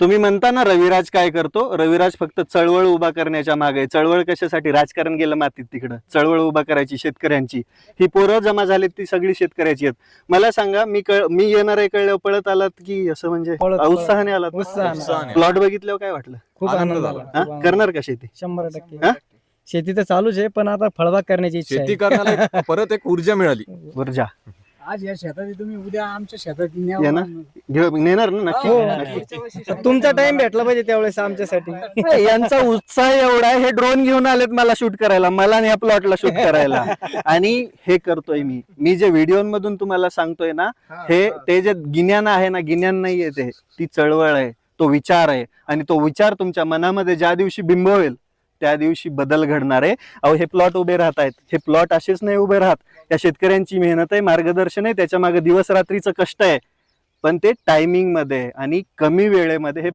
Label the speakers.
Speaker 1: तुम्ही म्हणता ना रविराज काय करतो, रविराज फक्त चळवळ उभा करण्याच्या मागे. चळवळ कशासाठी? राजकारण गेलं मातीत तिकडं. चळवळ उभा करायची शेतकऱ्यांची. ही पोरं जमा झालीत ती सगळी शेतकऱ्याची आहेत. मला सांगा, मी येणार आहे कळल्यावर पळत आलात की असं म्हणजे उत्साहाने आलात?
Speaker 2: उत्साहाने.
Speaker 1: प्लॉट बघितल्यावर काय वाटलं?
Speaker 3: खूप
Speaker 2: आनंद
Speaker 3: आनंद
Speaker 2: झाला.
Speaker 3: झाला.
Speaker 1: हा? करणार का शेती?
Speaker 3: 100%.
Speaker 1: हा?
Speaker 3: शेती तर चालूच आहे, पण आता फळबाग करण्याची इच्छा
Speaker 2: शेती
Speaker 3: आहे.
Speaker 2: करण्याला परत एक ऊर्जा मिळाली.
Speaker 1: वर्जा
Speaker 4: आज या शेतात तुम्ही उद्या आमच्या शेतात
Speaker 1: या ना? नेणार ना नक्की?
Speaker 3: हो.
Speaker 1: नक्की.
Speaker 3: तुमचा टाइम भेटला पाहिजे त्यावेळेस आमच्यासाठी.
Speaker 1: यांचा उत्साह एवढा आहे, हे ड्रोन घेऊन आलेत मला शूट करायला, मला आणि या प्लॉटला शूट करायला. आणि हे करतोय मी जे व्हिडिओमधून तुम्हाला सांगतोय ना, हे ते जे गिन्यान आहे ना, गिन्यान नाहीये ते, ती चळवळ आहे, तो विचार आहे. आणि तो विचार तुमच्या मनामध्ये ज्या दिवशी बिंबवेल त्या दिवशी बदल घडणार आहे. अहो, हे प्लॉट उभे राहत आहेत, हे प्लॉट असेच नाही उभे राहत. या शेतकऱ्यांची मेहनत आहे, मार्गदर्शन आहे, त्याच्या मागे दिवस रात्रीचं कष्ट आहे. पण ते टायमिंग मध्ये आणि कमी वेळेमध्ये हे